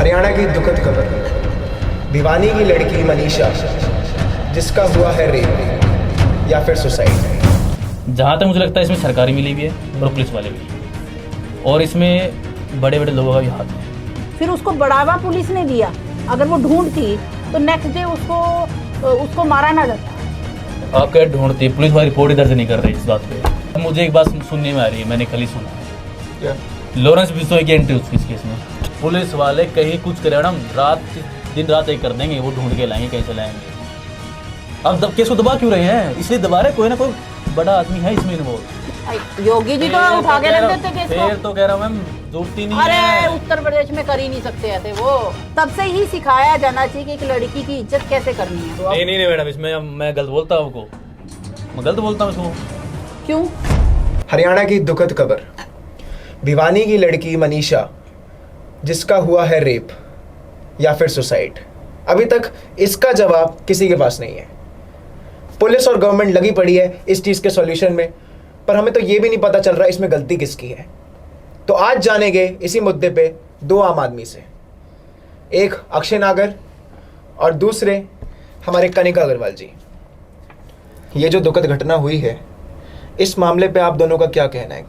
हरियाणा की दुखद खबर, भिवानी की लड़की मनीषा जिसका हुआ है रेप या फिर सुसाइड। जहाँ तक मुझे लगता है इसमें सरकारी मिली भी है और पुलिस वाले भी, और इसमें बड़े बड़े लोगों का भी हाथ है। फिर उसको बढ़ावा पुलिस ने दिया। अगर वो ढूंढती तो नेक्स्ट डे उसको मारा ना जाता। आप क्या ढूंढती, पुलिस वाली रिपोर्ट दर्ज नहीं कर रही इस बात पे। मुझे एक बात सुनने में आ रही है, मैंने कल ही सुना क्या? लॉरेंस बिश्नोई की एंट्री उसकी इस केस में। पुलिस वाले कहीं कुछ करे ना, दिन रात एक कर देंगे, वो ढूंढ के लाएंगे, कहीं से लाएंगे। अब केस को दबा क्यों रहे हैं? इसलिए दबा रहे, कोई ना कोई बड़ा आदमी है इसमें इन्वॉल्व। योगी जी तो उठा के रख देते केस को। फिर तो कह रहा हूँ मैम, जरूरती नहीं अरे है। उत्तर प्रदेश में कर ही नहीं सकते ऐसे। वो तब से ही सिखाया जाना चाहिए कि एक लड़की की इज्जत कैसे करनी है। नहीं मैडम, इसमें मैं गलत बोलता हूँ आपको, मैं गलत बोलता हूँ इसको। क्यों? हरियाणा की दुखद खबर, भिवानी की लड़की मनीषा जिसका हुआ है रेप या फिर सुसाइड। अभी तक इसका जवाब किसी के पास नहीं है। पुलिस और गवर्नमेंट लगी पड़ी है इस चीज़ के सॉल्यूशन में, पर हमें तो ये भी नहीं पता चल रहा इसमें गलती किसकी है। तो आज जानेंगे इसी मुद्दे पे दो आम आदमी से, एक अक्षय नागर और दूसरे हमारे कनिका अग्रवाल जी। ये जो दुखद घटना हुई है, इस मामले पे आप दोनों का क्या कहना है?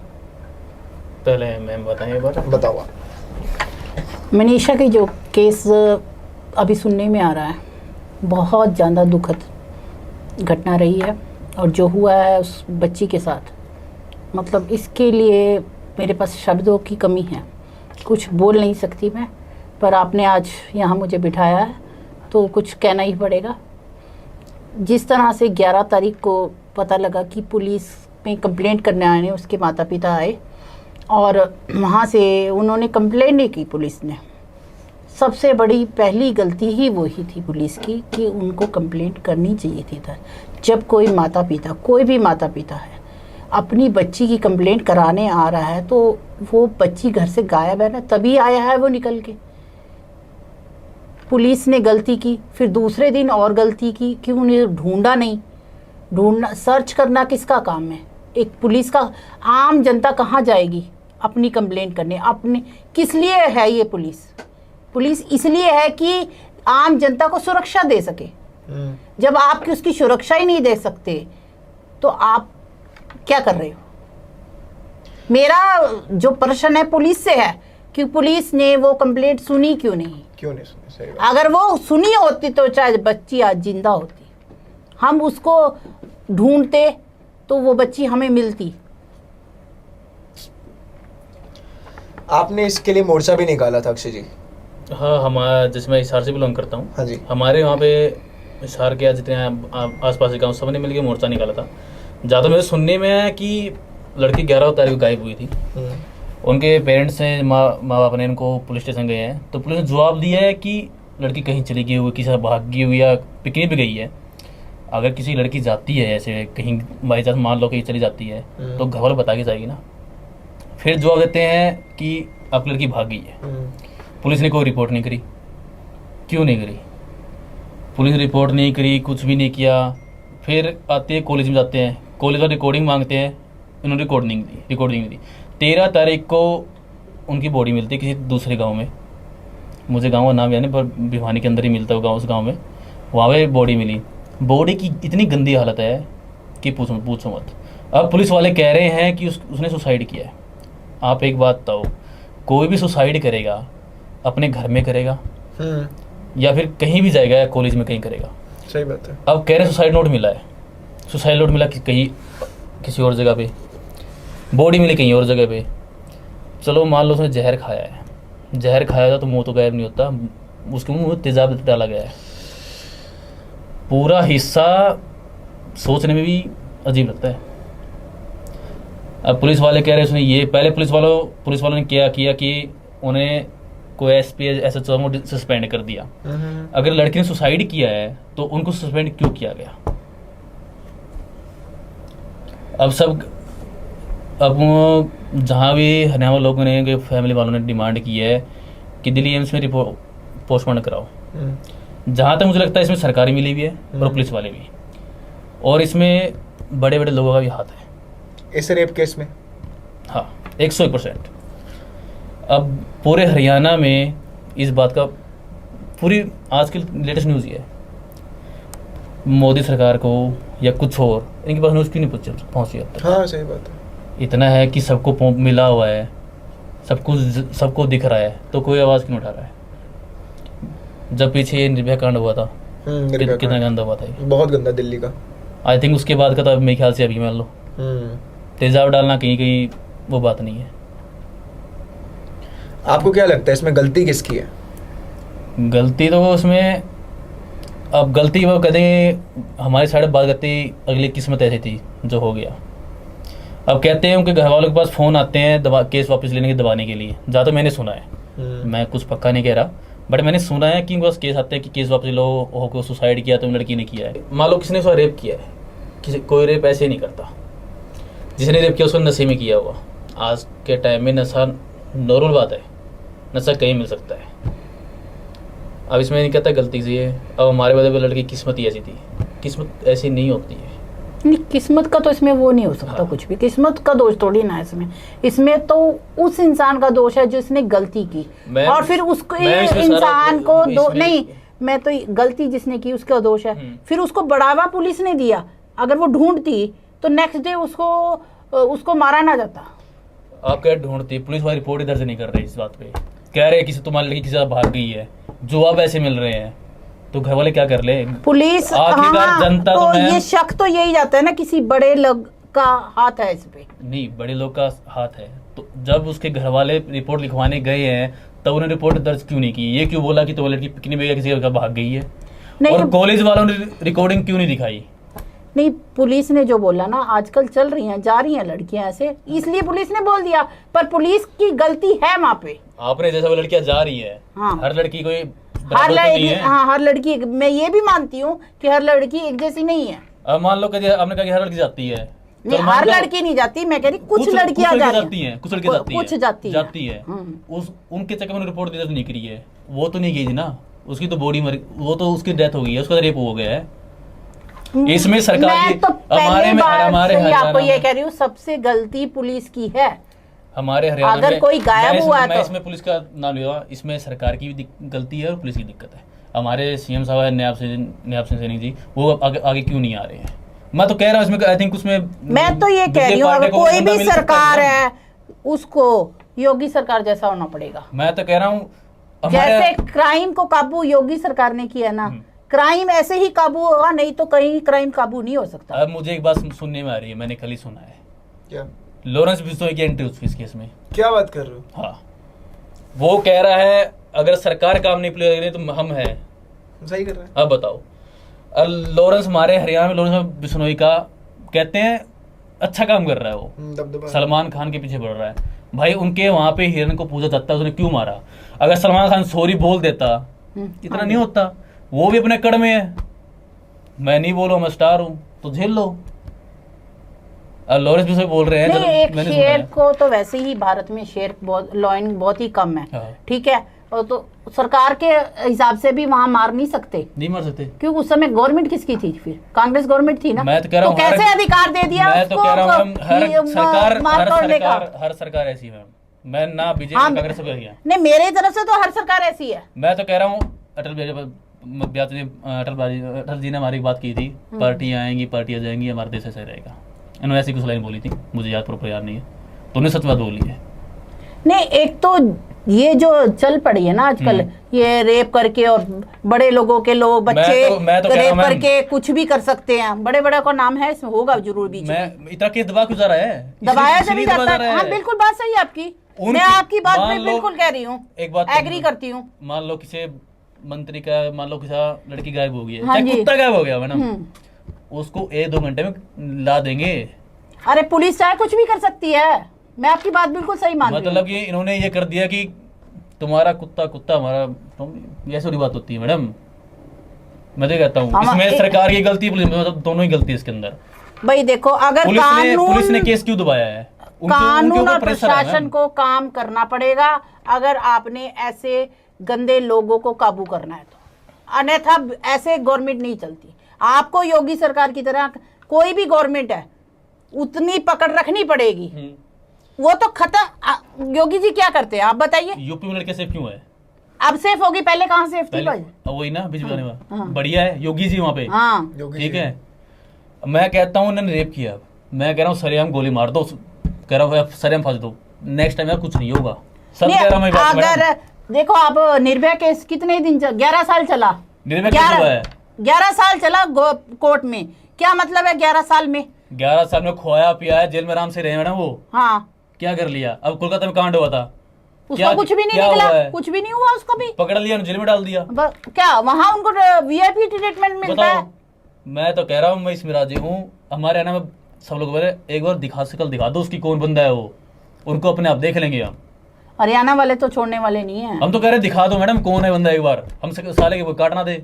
पहले मैम बताएं एक बार। बताओ आप। मनीषा की जो केस अभी सुनने में आ रहा है, बहुत ज़्यादा दुखद घटना रही है। और जो हुआ है उस बच्ची के साथ, मतलब इसके लिए मेरे पास शब्दों की कमी है, कुछ बोल नहीं सकती मैं। पर आपने आज यहाँ मुझे बिठाया है तो कुछ कहना ही पड़ेगा। जिस तरह से 11 तारीख को पता लगा कि पुलिस में कंप्लेंट करने आए ने, उसके माता पिता आए और वहाँ से उन्होंने कंप्लेंट नहीं की पुलिस ने। सबसे बड़ी पहली गलती ही वही थी पुलिस की कि उनको कंप्लेंट करनी चाहिए थी। जब कोई माता पिता, कोई भी माता पिता है, अपनी बच्ची की कंप्लेंट कराने आ रहा है तो वो बच्ची घर से गायब है ना, तभी आया है वो निकल के। पुलिस ने गलती की, फिर दूसरे दिन और गलती की कि उन्हें ढूंढा नहीं। ढूंढना, सर्च करना किसका काम है? एक पुलिस का। आम जनता कहाँ जाएगी अपनी कंप्लेंट करने? अपने किस लिए है ये पुलिस? पुलिस इसलिए है कि आम जनता को सुरक्षा दे सके। जब आप उसकी सुरक्षा ही नहीं दे सकते तो आप क्या कर रहे हो? मेरा जो प्रश्न है पुलिस से है कि पुलिस ने वो कंप्लेंट सुनी क्यों नहीं सुनी? सही बात। अगर वो सुनी होती तो चाहे बच्ची आज जिंदा होती, हम उसको ढूंढते तो वो बच्ची हमें मिलती। आपने इसके लिए मोर्चा भी निकाला था अक्षय जी। हाँ, हमारा, जिसमें हिसार से बिलोंग करता हूँ। हाँ जी। हमारे वहाँ पे हिसार के जितने आसपास के गाँव सब ने मिलकर मोर्चा निकाला था। ज़्यादा मेरे सुनने में है कि लड़की 11 तारीख को गायब हुई थी। उनके पेरेंट्स ने, माँ बाप ने इनको पुलिस स्टेशन गए हैं तो पुलिस ने जवाब दिया है कि लड़की कहीं चली गई हुई, किसी भाग गई हुई या पिकनिक भी गई है। अगर किसी लड़की जाती है ऐसे कहीं, बाई चांस मान लो कहीं चली जाती है तो घर वाले बता के जाएगी ना। फिर जवाब देते हैं कि आपकी लड़की भाग गई है। पुलिस ने कोई रिपोर्ट नहीं करी। क्यों नहीं करी? पुलिस रिपोर्ट नहीं करी, कुछ भी नहीं किया। फिर आते हैं कॉलेज में, जाते हैं कॉलेज वाले रिकॉर्डिंग मांगते हैं, इन्होंने रिकॉर्डिंग दी। 13 तारीख को उनकी बॉडी मिलती है किसी दूसरे गांव में, मुझे गांव का नाम याद नहीं, पर भिवानी के अंदर ही मिलता है गाँव, उस गाँव में। वहाँ पे बॉडी मिली। बॉडी की इतनी गंदी हालत है कि पूछो मत। अब पुलिस वाले कह रहे हैं कि उसने सुसाइड किया है। आप एक बात बताओ, कोई भी सुसाइड करेगा अपने घर में करेगा या फिर कहीं भी जाएगा या कॉलेज में कहीं करेगा? सही बात है। अब कह रहे सुसाइड नोट मिला है। सुसाइड नोट मिला कि कहीं किसी और जगह पे, बॉडी मिली कहीं और जगह पे। चलो मान लो उसने जहर खाया है, जहर खाया था तो मुंह तो गायब नहीं होता, उसके मुंह में तेजाब डाला गया है। पूरा हिस्सा सोचने में भी अजीब लगता है। अब पुलिस वाले कह रहे हैं उसने ये, पहले पुलिस वालों ने क्या किया कि उन्हें कोई एसपी SHO को सस्पेंड कर दिया। अगर लड़की ने सुसाइड किया है तो उनको सस्पेंड क्यों किया गया? अब जहाँ भी हरियाणा लोगों ने, फैमिली वालों ने डिमांड की है कि दिल्ली एम्स में पोस्टमार्टम कराओ। जहाँ तक मुझे लगता है इसमें सरकारी मिली भी है और पुलिस वाले भी, और इसमें बड़े बड़े लोगों का भी हाथ है इस रेप केस में। हाँ, 101%। अब पूरे हरियाणा में इस बात का पूरी आज की लेटेस्ट न्यूज़ ये है, मोदी सरकार को या कुछ और इनके पास न्यूज़ क्यों नहीं पहुँची अब तक? हाँ सही बात है। इतना है कि सबको मिला हुआ है, सबको दिख रहा है, तो कोई आवाज़ क्यों उठा रहा है? जब पीछे ये निर्भया कांड हुआ था, निर्भया कितना कांड। गंदा हुआ था ये। बहुत गंदा दिल्ली का। आई थिंक उसके बाद का तो मेरे ख्याल से अभी मान लो तेजाब डालना कहीं कहीं वो बात नहीं है। आपको क्या लगता है इसमें गलती किसकी है? गलती तो उसमें, अब गलती वो कहते हमारी साइड बात करती, अगली किस्मत ऐसी थी जो हो गया। अब कहते हैं उनके घर वालों के पास फ़ोन आते हैं केस वापस लेने के दबाने के लिए, जहाँ तो मैंने सुना है, मैं कुछ पक्का नहीं कह रहा, बट मैंने सुना है कि उनके पास केस आते हैं कि केस वापस लो, हो सुसाइड किया तो लड़की ने किया है। मान लो किसी ने उसका रेप किया है, कोई रेप ऐसे नहीं करता, जिसने रेप किया उसको नशे में किया हुआ। आज के टाइम में नशा नॉर्मल बात है, नशा कहीं मिल सकता है। अब इसमें नहीं कहता गलती से है, अब हमारे बदले में लड़की किस्मत ही ऐसी थी, किस्मत ऐसी नहीं होती है। नहीं, किस्मत का तो इसमें वो नहीं हो सकता। हाँ। कुछ भी किस्मत का दोष थोड़ी ना है इसमें तो उस इंसान का दोष है जिसने गलती की, और फिर उसको इंसान को दो नहीं, मैं तो गलती जिसने की उसका दोष है। फिर उसको बढ़ावा पुलिस ने दिया, अगर वो ढूंढती तो नेक्स्ट डे उसको मारा ना जाता। आप क्या ढूंढती, पुलिस वाली रिपोर्ट दर्ज नहीं कर रही इस बात पे, कह रहे किसी तुम्हारी लड़की किसी भाग गई है, जवाब ऐसे मिल रहे हैं, तो घर वाले क्या कर ले? पुलिस आखिरकार जनता तो मैं ये शक तो यही जाता है ना, किसी बड़े लोग का हाथ है इस पे। नहीं, बड़े लोग का हाथ है, तो जब उसके घर वाले रिपोर्ट लिखवाने गए हैं तब उन्होंने रिपोर्ट दर्ज क्यों नहीं की? ये क्यों बोला कि तुम्हारी लड़की पिकनिक में किसी का भाग गई है? और कॉलेज वालों ने रिकॉर्डिंग क्यों नहीं दिखाई? नहीं, पुलिस ने जो बोला ना, आजकल चल रही हैं, जा रही हैं लड़कियां ऐसे, इसलिए पुलिस ने बोल दिया, पर पुलिस की गलती है वहाँ पे। आपने जैसे वो लड़कियां जा रही है, हाँ। हर लड़की कोई हर लड़की, हाँ हर लड़की, मैं ये भी मानती हूँ कि हर लड़की एक जैसी नहीं है। अब मान लो कि आपने कहा कि हर लड़की जाती है, नहीं, हर लड़की नहीं जाती, मैं कह रही कुछ लड़कियां जाती हैं, कुछ लड़कियां कुछ जाती है। उनके चक्कर में रिपोर्ट दर्ज नहीं करी है, वो तो नहीं गई थी ना, उसकी तो बॉडी मरी, वो तो उसकी डेथ हो गई है, उसका रेप हो गया है। इसमें सरकार की, तो हमारे आपको ये कह रही हूँ, सबसे गलती पुलिस की है। हमारे हरियाणा अगर कोई गायब हुआ मैं तो इसमें पुलिस का नाम लिया, इसमें सरकार की भी गलती है और पुलिस की दिक्कत है। हमारे सीएम साहब है नायब सिंह सैनी जी, वो आगे क्यों नहीं आ रहे हैं? मैं तो कह रहा हूँ इसमें, आई थिंक उसमें, मैं तो ये कह रही हूँ, अगर कोई भी सरकार है उसको योगी सरकार जैसा होना पड़ेगा। मैं तो कह रहा हूँ जैसे क्राइम को काबू योगी सरकार ने किया ना, क्राइम ऐसे ही काबू होगा, नहीं तो कहीं क्राइम काबू नहीं हो सकता। अब मुझे एक बात सुनने में आ रही है, मैंने कल ही सुना है, क्या? लॉरेंस बिश्नोई की एंट्री इस केस में। क्या बात कर रहे हो? हाँ, वो कह रहा है अगर सरकार काम नहीं प्ले रही तो हम हैं। सही कर रहे हैं। अब बताओ, लॉरेंस हमारे हरियाणा में लॉरेंस बिश्नोई का कहते हैं अच्छा काम कर रहा है, वो दबदबा सलमान खान के पीछे बढ़ रहा है। भाई उनके वहां पे हिरन को पूजा जाता है, उसने क्यों मारा? अगर सलमान खान सॉरी बोल देता इतना नहीं होता। वो भी अपने कड़ में है, मैं नहीं बोलूं, मैं स्टार हूं तो झेल लो। लॉरेंस बिश्नोई बोल रहे हैं, नहीं, एक शेर को तो वैसे ही भारत में शेर लॉइन बहुत ही कम है, ठीक है, और तो सरकार के हिसाब से भी वहां मार नहीं सकते, नहीं मार सकते, क्योंकि उस समय गवर्नमेंट किसकी थी? फिर कांग्रेस गवर्नमेंट थी ना। मैं तो कह रहा हूं, कैसे अधिकार दे दिया मैं तो कह रहा हूं, हर सरकार ऐसी है, मैं ना बीजेपी कांग्रेस सब है। नहीं, मेरे तरफ से तो हर सरकार ऐसी है। मैं तो कह रहा हूँ अटल जी ने हमारी बात की थी, पार्टियां आएंगी पार्टियां जाएंगी, हमारा देश ऐसे रहेगा। इन्होंने ऐसी कुछ लाइन बोली थी, मुझे याद प्रॉपर याद नहीं है, तो उन्हें सच बात बोली है। नहीं, एक तो ये जो चल पड़ी है ना आजकल, ये रेप करके, और बड़े लोगों के लोग बच्चे रेप करके कुछ भी कर सकते हैं, बड़े बड़े का नाम है, इसमें होगा जरूर बीच में। इतना केस दबा क्यों जा रहा है? दबाया चली जाता है। हाँ बिल्कुल, बात सही है आपकी, मैं आपकी बात में बिल्कुल कह रही हूँ, एक बात एग्री करती हूँ। मान लो किसी मंत्री का, मान लो किसी लड़की गायब हो गई है, चाहे कुत्ता गायब हो गया मैडम, उसको 1-2 घंटे में ला देंगे। अरे पुलिस चाहे कुछ भी कर सकती है, मैं आपकी बात बिल्कुल सही मान रही हूँ। मतलब कि इन्होंने ये कर दिया कि तुम्हारा कुत्ता हमारा, ये ऐसी बात होती है मैडम। मैं तो कहता हूँ इसमें सरकार की गलती, पुलिस मतलब दोनों ही गलती है इसके अंदर। भाई देखो, अगर पुलिस ने केस क्यों दबाया है? कानून और प्रशासन को काम करना पड़ेगा अगर आपने ऐसे गंदे लोगों को काबू करना है तो, अन्यथा ऐसे गवर्नमेंट नहीं चलती। आपको योगी सरकार की तरह कोई भी गवर्नमेंट है उतनी पकड़ रखनी पड़ेगी। वो तो खत्म। योगी जी क्या करते हैं आप बताइए? यूपी में लड़के सेफ क्यों है? अब सेफ होगी, पहले कहाँ सेफ थी पहले भाई? अब वही ना बीच में हाँ। बढ़िया है योगी जी वहाँ पे, हाँ ठीक है। मैं कहता हूँ उन्होंने रेप किया, मैं कह रहा हूँ सरेआम गोली मार दो, कह रहा हूँ सरेआम फांस दो, नेक्स्ट टाइम यार कुछ नहीं होगा, सब नहीं, कह रहा हूँ मैं बात अगर मैडम। देखो आप निर्भया केस कितने दिन 11 साल चला, निर्भया केस हुआ है 11 साल चला कोर्ट में, क्या मतलब है 11 साल में? 11 साल में खोया पिया है, जेल में आराम से रहे मैडम वो, हाँ क्या कर लिया? अब कोलकाता में कांड हुआ था, उसका कुछ भी नहीं क्या हुआ निकला, है? कुछ भी नहीं हुआ उसका भी। पकड़ लिया, जेल में डाल दिया। क्या वहाँ उनको वीआईपी ट्रीटमेंट मिलता है? बताओ, मैं तो कह रहा हूँ मैं इसमें राजी हूँ। हमारे यहाँ में सब लोग बोले एक बार शकल दिखा दो उसकी, कौन बंदा है वो, उनको अपने आप देख लेंगे हम। हरियाणा वाले तो छोड़ने वाले नहीं है। हम तो कह रहे दिखा दो मैडम कौन है बंदा, एक बार हम साले के वो काटना दे।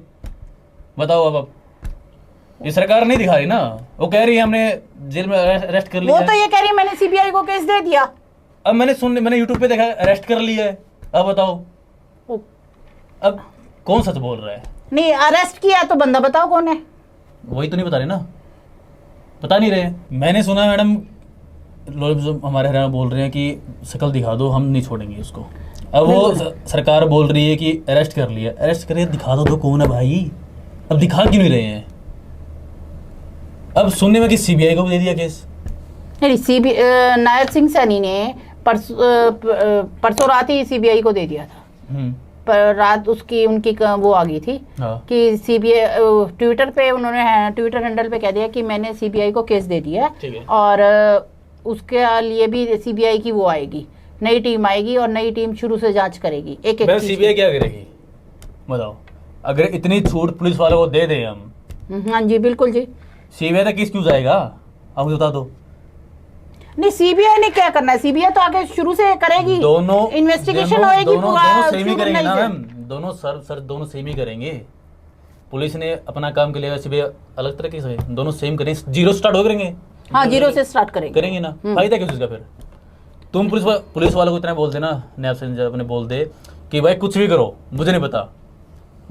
बताओ अब ये सरकार नहीं दिखा रही ना, वो कह रही है हमने जेल में अरेस्ट कर लिया वो तो ये कह रही है मैंने सीबीआई को केस दे दिया। अब मैंने यूट्यूब पे देखा अरेस्ट कर लिया है। अब बताओ अब कौन सच बोल रहा है? नहीं अरेस्ट किया तो बंदा बताओ कौन है? वही तो नहीं बता रहे ना, बता नहीं रहे। मैंने सुना मैडम लोग जो हमारे हरियाणा बोल रहे हैं कि शक्ल दिखा दो, हम नहीं छोड़ेंगे उसको। अब वो सरकार बोल रही है कि अरेस्ट कर लिया, अरेस्ट करिए दिखा दो तो कौन है भाई, अब दिखा क्यों नहीं रहे हैं? अब सुनने में कि सीबीआई को भी दे दिया केस। नहीं नायब सिंह सैनी ने परसों रात ही सीबीआई को दे दिया था। पर रात उसकी उनकी वो आ गई थी हाँ। कि सीबीआई ट्विटर पे उन्होंने ट्विटर हैंडल पे कह दिया कि मैंने सीबीआई को केस दे दिया है और उसके लिए भी सीबीआई की वो आएगी, नई टीम आएगी और नई टीम शुरू से जांच करेगी। एक सीबीआई क्या करेगी बताओ? अगर इतनी छूट पुलिस वालों को दे दें हम। हाँ जी बिल्कुल जी। सीबीआई तक किस क्यों जाएगा आप मुझे बता दो। नहीं सीबीआई ने क्या करना है, सीबीआई तो आगे शुरू से करेगी, दोनों इन्वेस्टिगेशन होएगी, दोनों सेम ही करेंगे ना मैम, दोनों सर दोनों सेम ही करेंगे। पुलिस ने अपना काम के लिए सीबीआई अलग तरीके से, दोनों सेम करेंगे, जीरो स्टार्ट हो करेंगे। हाँ जीरो से स्टार्ट करेंगे ना, फायदा क्या उसका? फिर तुम पुलिस वालों को इतना बोल दे ना, नैब से अपने बोल दे कि भाई कुछ भी करो मुझे नहीं पता,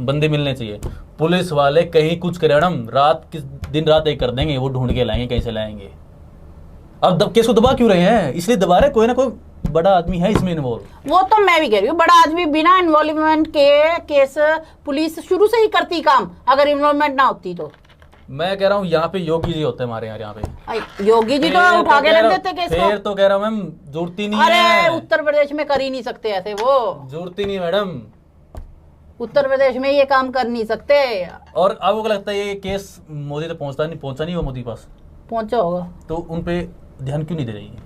बंदे मिलने चाहिए। पुलिस वाले कहीं कुछ करे मैडम, दिन रात एक कर देंगे, वो ढूंढ के लाएंगे, कहीं से लाएंगे। अब केस को दबा क्यों रहे हैं? इसलिए दबा रहे कोई ना कोई बड़ा आदमी है इसमें इन्वॉल्व। वो तो मैं भी कह रही हूँ, बड़ा आदमी बिना इन्वॉल्वमेंट के केस पुलिस शुरू से ही करती काम, अगर इन्वॉल्वमेंट ना होती तो। मैं कह रहा हूँ यहाँ पे योगी जी होते हैं हमारे यहाँ पे। योगी जी तो उठा के रख देते केस को। फिर तो कह रहा हूँ मैम जरूरत ही नहीं अरे है। उत्तर प्रदेश में कर ही नहीं सकते ऐसे, वो जरूरत ही नहीं मैडम, उत्तर प्रदेश में ये काम कर नहीं सकते। और आपको क्या लगता है ये केस मोदी तक पहुंचा नहीं हुआ मोदी के पास? पहुंचा होगा तो उन पे ध्यान क्यों नहीं दे रही है?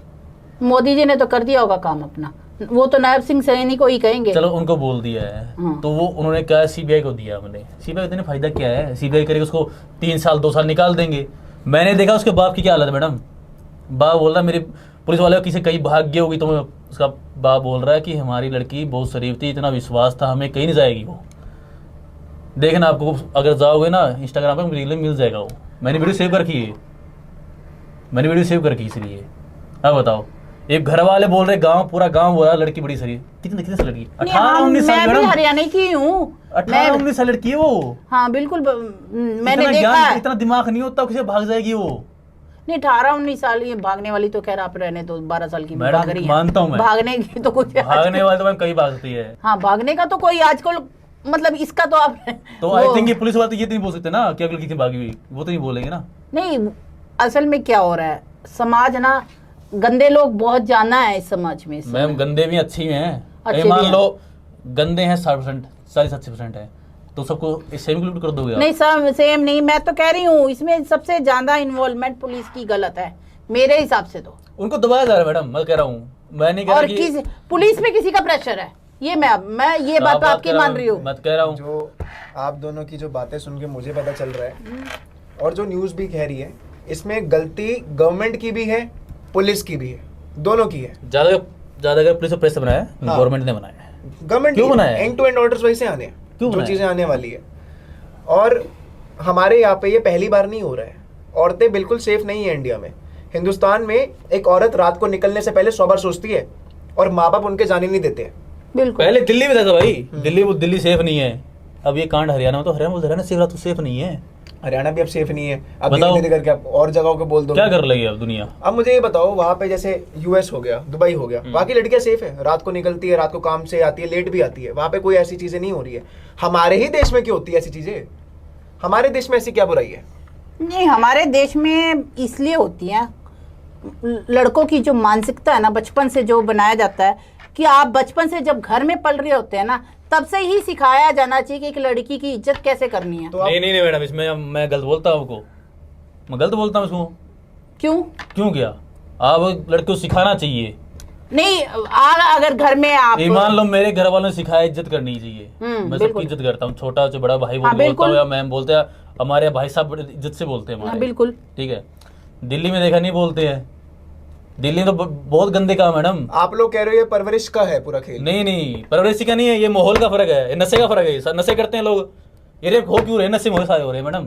मोदी जी ने तो कर दिया होगा काम अपना, वो तो नायब सिंह सैनी को ही कहेंगे। चलो उनको बोल दिया है तो वो उन्होंने कहा सीबीआई को दिया हमने, सीबीआई देने फायदा क्या है? सीबीआई करेगी उसको 3 साल 2 साल निकाल देंगे। मैंने देखा उसके बाप की क्या हालत है मैडम, बाप बोल रहा है मेरी पुलिस वाले किसी कहीं भाग्य होगी, तो उसका बाप बोल रहा है कि हमारी लड़की बहुत शरीफ थी, इतना विश्वास था हमें, कहीं नहीं जाएगी वो। देखना आपको अगर जाओगे ना इंस्टाग्राम पर रील मिल जाएगा वो, मैंने वीडियो सेव कर रखी है, मैंने वीडियो सेव कर रखी इसलिए। अब बताओ एक घर वाले बोल रहे, पूरा गांव बोल रहा लड़की बड़ी सही, कितने साल लड़की? 18-19 साल। मैं भी हरियाणा की हूँ, 18-19 साल लड़की है वो। हाँ बिल्कुल, मैंने देखा है। इतना दिमाग नहीं होता, किसे भाग जाएगी वो? नहीं 18-19 साल ये भागने वाली तो खैर आप रहने तो 12 साल की भाग रही है, मानता हूँ मैं, भागने की तो कुछ भागने वाले तो मैम कहीं भाग सकती है। हाँ भागने का तो कोई आजकल मतलब इसका तो आप तो आई थिंक ये पुलिस वाले तो ये नहीं बोल सकते ना कि अगली किसी भागी हुई, वो तो नहीं बोलेंगे ना। नहीं असल में क्या हो रहा है, समाज ना गंदे लोग बहुत ज्यादा है इस समाज में। मैम गंदे भी अच्छी हैं, अच्छे मान भी लो गंदे हैं 60%, 40-80% है, तो सबको सेम इंक्लूड कर दोगे? नहीं सर सेम नहीं, मैं तो कह रही हूँ इसमें सबसे ज्यादा इन्वॉल्वमेंट पुलिस की गलत है मेरे हिसाब से। तो उनको दबाया जा रहा है मैडम, मैं कह रहा हूँ, मैं नहीं कह रहा कि पुलिस में किसी का प्रेशर है, ये मैं ये बात आपकी मान रही हूँ। मत कह रहा हूँ। जो आप दोनों की जो बातें सुन के मुझे पता चल रहा है और जो न्यूज़ भी कह रही है, इसमें गलती गवर्नमेंट की भी है, पुलिस की भी है, दोनों की है। ज्यादा अगर पुलिस प्रेस बनाया है, गवर्नमेंट ने बनाया है। गवर्नमेंट क्यों बनाया है? एंड टू एंड ऑर्डर्स वैसे आने हैं, क्यों जो चीजें आने वाली है। और हमारे यहाँ पे ये पहली बार नहीं हो रहा है, औरतें बिल्कुल सेफ नहीं है इंडिया में। हिंदुस्तान में एक औरत रात को निकलने से पहले 100 बार सोचती है और माँ बाप उनके जाने नहीं देते हैं। बिल्कुल पहले दिल्ली में था भाई, दिल्ली सेफ नहीं है। अब ये कांड हरियाणा में, तो हरियाणा सेफ, रात तो सेफ नहीं है। हरियाणा भी अब सेफ नहीं है। अब बताओ। धीरे धीरे करके आप और जगहों को बोल दो। क्या कर रही है अब दुनिया? अब मुझे ये बताओ, वहां पे जैसे यूएस हो गया, दुबई हो गया, वहां की लड़कियां सेफ है, रात को निकलती है, रात को काम से आती है, लेट भी आती है, वहां पे कोई ऐसी चीजें नहीं हो रही है। हमारे ही देश में क्यों होती है ऐसी चीजें? हमारे देश में ऐसी क्या बुराई है? नहीं, हमारे देश में इसलिए होती है, लड़कों की जो मानसिकता है ना, बचपन से जो बनाया जाता है कि आप बचपन से जब घर में पल रहे होते हैं ना, तब से ही सिखाया जाना चाहिए कि एक लड़की की इज्जत कैसे करनी है। तो आप नहीं मैडम, इसमें मैं गलत बोलता हूँ आपको? मैं गलत बोलता हूँ इसको? क्यों? क्या आप लड़के को सिखाना चाहिए? नहीं, अगर घर में आप ईमान लो, मेरे घर वालों ने सिखाया इज्जत करनी चाहिए। मैं सबकी बिल्कुल। इज्जत करता हूँ, छोटा जो बड़ा भाई हाँ, बोलता हूँ बिल्कुल। या मैम बोलते हैं, हमारे भाई साहब बड़े इज्जत से बोलते हैं हाँ, हमारे। बिल्कुल। ठीक है, दिल्ली में देखा नहीं बोलते हैं, दिल्ली में तो बहुत गंदे काम है मैडम। आप लोग कह रहे हो ये परवरिश का है पूरा खेल? नहीं परवरिश का नहीं है, ये माहौल का फर्क है, ये नशे का फर्क है। ये नशे करते हैं लोग, ये रेप हो क्यों रहे? नशे में सारे हो रहे हैं मैडम।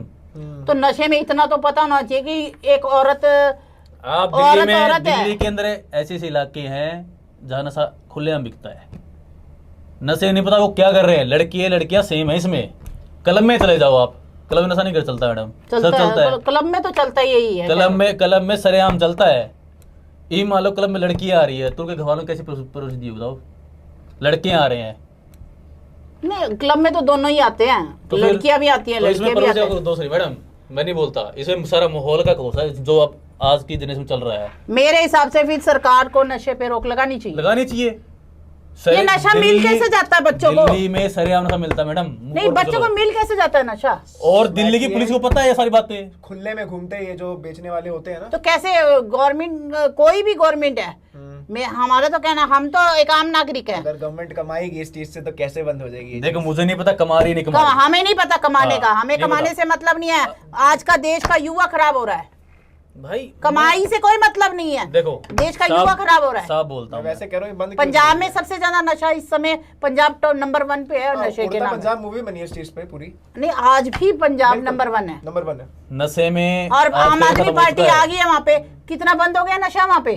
तो नशे में इतना तो पता होना चाहिए कि एक औरत आप दिल्ली में, औरत है। दिल्ली के अंदर ऐसे ऐसे इलाके हैं जहाँ नशा खुलेआम बिकता है। नशे नहीं पता वो क्या कर रहे हैं। लड़कियां सेम है इसमें। क्लब में चले जाओ आप, क्लब में नशा नहीं कर चलता मैडम? सब चलता है। क्लब में तो चलता ही यही है। क्लब में सरेआम चलता है। ये मान लो क्लब में लड़कियां आ रही है, तो उनके घर वालों कैसे परोस दी बताओ? लड़कियां आ रहे हैं नहीं, क्लब में तो दोनों ही आते हैं, तो फिर- लड़कियां भी आती हैं, तो इसमें लड़के भी आते हैं। दूसरी मैडम, मैं नहीं बोलता, इसमें सारा माहौल का कोसा है जो अब आज की जनरेशन में चल रहा है। मेरे हिसाब से फिर सरकार को नशे पे रोक लगानी चाहिए। लगानी चाहिए। ये नशा मिल कैसे जाता है बच्चों को? दिल्ली में सरेआम नशा मिलता है मैडम। नहीं, बच्चों को मिल कैसे जाता है नशा? और दिल्ली की पुलिस को पता है ये सारी बातें। खुले में घूमते हैं ये जो बेचने वाले होते हैं ना। तो कैसे गवर्नमेंट, कोई भी गवर्नमेंट है, मैं हमारा तो कहना, हम तो एक आम नागरिक है। अगर गवर्नमेंट कमाएगी इस चीज से तो कैसे बंद हो जाएगी ये देखो मुझे नहीं पता कमा रही नहीं कमा रही। हमें नहीं पता कमाने हाँ, का, हमें नहीं कमाने पता। से मतलब नहीं है। आज का देश का युवा खराब हो रहा है, भाई कमाई से कोई मतलब नहीं है। देखो देश का साफ- युवा खराब हो रहा है। साफ बोलता मैं हूँ वैसे कह रहा हूँ ये बंद क्यों पंजाब नहीं में होगा? सबसे ज्यादा नशा इस समय, पंजाब तो नंबर 1 पे है हाँ, नशे के उड़ता नाम पे। पंजाब मूवी बनी है इस चीज पे पूरी। नहीं, आज भी पंजाब बिल्कुल। नंबर 1 है। नंबर 1 है। नशे में और आम आजकल आदमी खत्म हो पार्टी चुका है। आ गई है वहाँ पे, कितना बंद हो गया नशा वहाँ पे।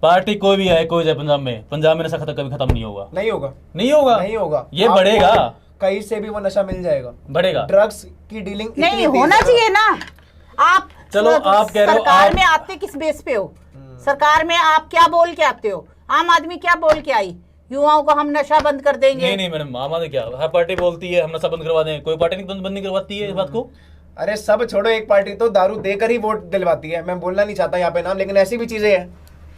पार्टी कोई भी आए कोई जाए, पंजाब में नशा कभी खत्म नहीं होगा। नहीं होगा। नहीं होगा। नहीं होगा। ये आपको बढ़ेगा। कहीं से भी वो नशा मिल जाएगा। बढ़ेगा। ड्रग्स की डीलिंग नहीं होना चाहिए ना। आप चलो, आप कह रहे हो, सरकार आप- में आते किस बेस पे हो? सरकार में आप क्या बोल के आते हो? आम आदमी क्या बोल के आई? युवाओं को हम नशा बंद कर देंगे। नहीं मैडम, आम आदमी क्या, हर पार्टी बोलती है हम नशा बंद करवा दें, कोई पार्टी नहीं बंद नहीं करवाती है इस बात को। अरे सब छोड़ो, एक पार्टी तो दारू देकर ही वोट दिलवाती है। मैं बोलना नहीं चाहता यहाँ पे नाम, लेकिन ऐसी भी चीजें हैं।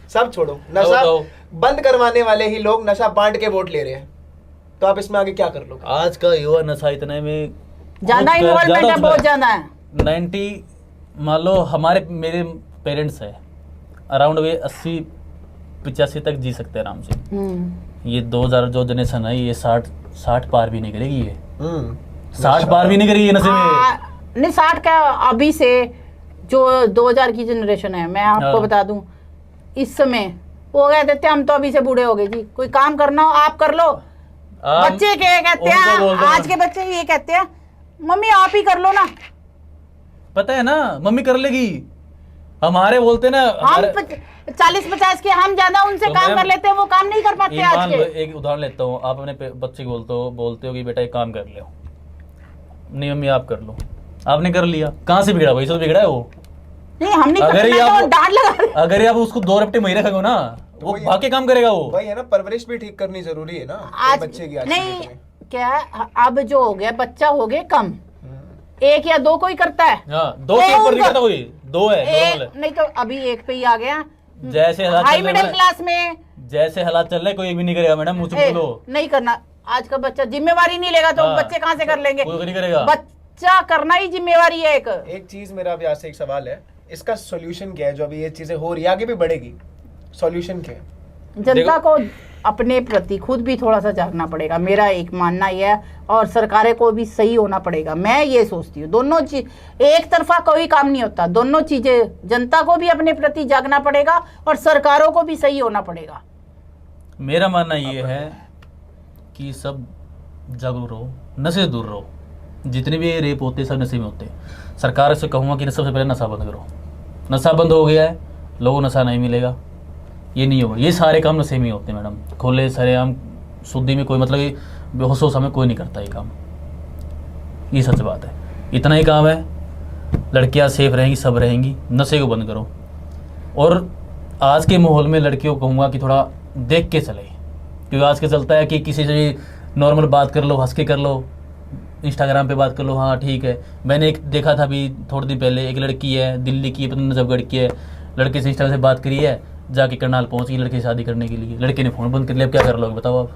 सब छोड़ो, नशा बताओ। बंद करवाने वाले ही लोग नशा बांट के वोट ले रहे हैं। तो आप इसमें आगे क्या कर लो? आज का युवा नशा इतने में ज्यादा इन्वॉल्वमेंट है, बहुत ज्यादा है। 90 मान लो हमारे मेरे पेरेंट्स है अराउंड वे 80-85 तक जी सकते हैं आराम से। ये 2000 जो जनरेशन है ये 60 पार भी नहीं करेगी। ये 60 पार भी नहीं करेगी ये नशे में। नहीं, 60 का अभी से जो 2000 की जनरेशन है, मैं आपको हाँ। बता दूं, इस समय वो कहते थे हम तो अभी से बूढ़े हो गए जी, कोई काम करना हो आप कर लो। बच्चे क्या कहते उनको हैं, बोलते हैं। आज के बच्चे ये कहते हैं मम्मी आप ही कर लो ना। पता है ना, मम्मी कर लेगी। हमारे बोलते ना हम हमारे 40-50 के, हम ज्यादा उनसे तो काम मैम, कर लेते हैं, वो काम नहीं कर पाते आज ईमान के। लो, एक उदाहरण लेता हूँ। आप अपने बच्चे को बोलते हो कि बेटा एक काम कर लो, नहीं मम्मी आप कर लो, आपने कर लिया, कहाँ से बिगड़ा? वही से तो बिगड़ा है वो। नहीं, हम नहीं अगर करते, ये मैं तो आप- डांट लगा रही हूँ। अगर ये आप उसको 2 रपटे महीने रखोगे ना, वो वही- भाग के काम करेगा वो। भाई है ना, परवरिश भी ठीक करनी जरूरी है ना आज एक बच्चे की। आज के नहीं, डेट में। क्या अब जो हो गया, बच्चा हो गए कम, 1 या 2 कोई करता है। हाँ, 2 से ऊपर नहीं करता कोई, 2 है नॉर्मल है। नहीं तो अभी 1 पे ही आ गया। जैसे हालात हाई चल रहे मिडिल हैं, क्लास में जैसे हालात चल रहे कोई भी नहीं करेगा मैडम, मुझ ए, बोलो। नहीं करना। आज का बच्चा जिम्मेवारी नहीं लेगा तो हाँ, बच्चे कहाँ से कर लेंगे? कोई नहीं करेगा। बच्चा करना ही जिम्मेवारी है एक। एक चीज मेरा भी आपसे एक सवाल है, इसका सॉल्यूशन क्या है? जो अभी ये चीजें हो रही है, आगे भी बढ़ेगी, सॉल्यूशन क्या है? जनता को अपने प्रति खुद भी थोड़ा सा जागना पड़ेगा, मेरा एक मानना यह है। और सरकारें को भी सही होना पड़ेगा, मैं ये सोचती हूँ। दोनों चीज एक तरफा कोई काम नहीं होता, दोनों चीजें, जनता को भी अपने प्रति जागना पड़ेगा और सरकारों को भी सही होना पड़ेगा। मेरा मानना ये है कि सब जागरूक रहो, नशे से दूर रहो। जितने भी रेप होते हैं सब नशे में होते हैं। सरकार से कहूँगा कि सबसे पहले नशा बंद करो। नशा बंद हो गया है, लोगों को नशा नहीं मिलेगा, ये नहीं होगा। ये सारे काम नशे में ही होते हैं मैडम, खुले सरेआम शुद्धि में कोई मतलब बेहोश होश में कोई नहीं करता ये काम, ये सच बात है। इतना ही काम है, लड़कियां सेफ रहेंगी, सब रहेंगी, नशे को बंद करो। और आज के माहौल में लड़कियों को कहूँगा कि थोड़ा देख के चले, क्योंकि आज के चलता है कि किसी से भी नॉर्मल बात कर लो, हंस के कर लो, इंस्टाग्राम पे बात कर लो, हाँ ठीक है। मैंने एक देखा था अभी थोड़े दिन पहले, एक लड़की है दिल्ली की, पता नहीं नजफगढ़ की है, लड़के से इंस्टाग्राम से बात करी है, जाके करनाल पहुंच गई लड़के से शादी करने के लिए, लड़के ने फ़ोन बंद कर लिया। अब क्या कर लोगे बताओ आप?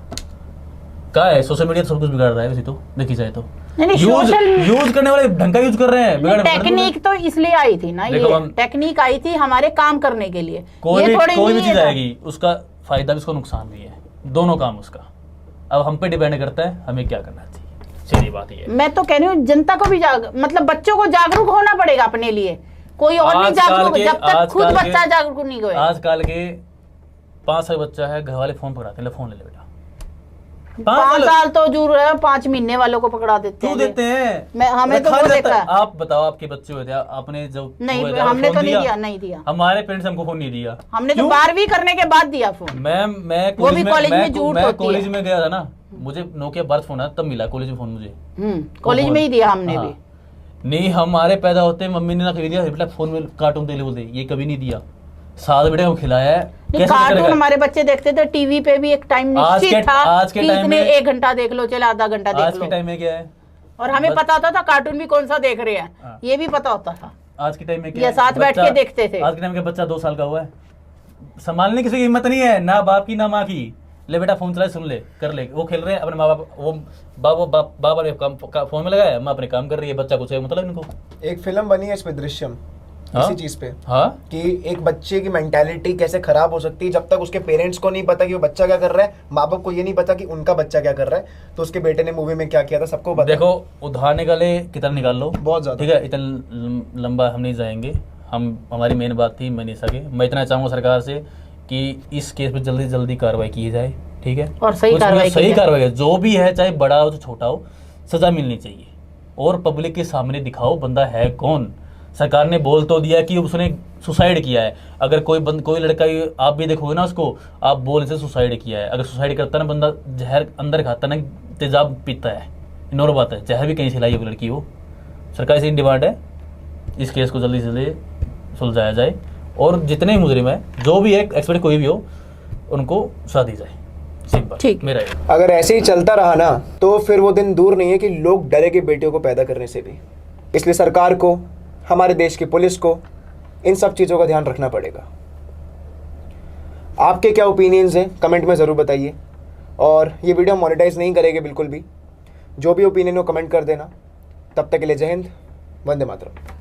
कहाँ है सोशल मीडिया, सब कुछ बिगाड़ रहा है वैसे तो देखी जाए तो। यूज करने वाले ढंग का यूज कर रहे हैं। टेक्निक तो इसलिए आई थी ना, ये टेक्निक आई थी हमारे काम करने के लिए। कोई भी चीज आएगी, उसका फायदा भी उसका नुकसान भी है, दोनों काम उसका। अब हम पे डिपेंड करता है हमें क्या करना चाहिए, सीधी बात ये। मैं तो कह रही हूँ जनता को भी मतलब बच्चों को जागरूक होना पड़ेगा अपने लिए, कोई और नहीं जागरूक जब तक खुद बच्चा जागरूक नहीं होगा। आजकल के 5 साल बच्चा है, घर वाले फोन पकड़ाते हैं, ले फोन ले ले बेटा। 5 साल तो जरूर है, 5 महीने वालों को पकड़ा देते हैं। देते हैं हमें तो वो देखा। आप बताओ आपके बच्चे हुए थे, आपने जब नहीं, हमने तो नहीं दिया। हमारे पेरेंट्स हमको फोन नहीं दिया, हमने तो 12वीं करने के बाद दिया फोन। मैं कॉलेज में गया था ना, मुझे नोकिया 12 फोन आया, तब मिला कॉलेज में फोन मुझे। कॉलेज में ही दिया हमने भी। नहीं, हमारे पैदा होते मम्मी ने ना कभी दिया बेटा फोन में कार्टून देख ले, बोलते ये कभी नहीं दिया। साथ बेटे को खिलाया है। कार्टून हमारे बच्चे देखते थे, टीवी पे भी एक टाइम निश्चित था। आज के टाइम में 1 घंटा देख लो, चले आधा घंटा देख लो। आज के टाइम में क्या है, और हमें पता होता था कार्टून भी कौन सा देख रहे हैं, ये भी पता होता था। आज के टाइम में क्या, ये साथ बैठ के देखते थे। आज के टाइम में बच्चा 2 साल का हुआ है, संभालने की हिम्मत नहीं है, ना बाप की ना माँ की। ले बेटा फोन चला, सुन ले, कर ले। वो खेल रहे हैं अपने माँ बाप, वो बाबा ने काम फोन में लगाया, माँ अपने काम कर रही है, बच्चा कुछ है मतलब इनको। एक फिल्म बनी है इस पे, दृश्यम, इसी चीज पे। हाँ, कि एक बच्चे की मेंटालिटी कैसे खराब हो सकती है जब तक उसके पेरेंट्स को नहीं पता कि वो बच्चा क्या कर रहा है, माँ बाप को ये नहीं पता कि उनका बच्चा क्या कर रहा है। तो उसके बेटे ने मूवी में क्या किया था सबको पता। देखो उधार निकाले कितना निकाल लो, बहुत ज्यादा, ठीक है। इतना लंबा हम नहीं जाएंगे, हमारी मेन बात थी मनीषा की। मैं इतना चाहूँगा सरकार से कि इस केस पे जल्दी जल्दी कार्रवाई की जाए, ठीक है, और सही कार्रवाई, जो भी है, चाहे बड़ा हो चाहे छोटा हो, सजा मिलनी चाहिए। और पब्लिक के सामने दिखाओ बंदा है कौन। सरकार ने बोल तो दिया कि उसने सुसाइड किया है। अगर कोई लड़का, आप भी देखोगे ना उसको, आप बोल से सुसाइड किया है। अगर सुसाइड करता ना बंदा, जहर अंदर खाता ना, तेजाब पीता है, नॉर्मल बात है, जहर भी कहीं से लाई है वो लड़की। वो सरकार से डिमांड है इस केस को जल्दी से जल्दी सुलझाया जाए, और जितने ही मुजरिम है, जो भी है, एक्सपर्ट कोई भी हो, उनको सजा दी जाए। ठीक, मेरा अगर ऐसे ही चलता रहा ना तो फिर वो दिन दूर नहीं है कि लोग डरेंगे बेटियों को पैदा करने से भी। इसलिए सरकार को, हमारे देश की पुलिस को इन सब चीज़ों का ध्यान रखना पड़ेगा। आपके क्या ओपिनियंस हैं कमेंट में ज़रूर बताइए, और ये वीडियो मोनेटाइज नहीं करेंगे बिल्कुल भी। जो भी ओपिनियन हो कमेंट कर देना। तब तक के लिए जय हिंद, वंदे मातरम।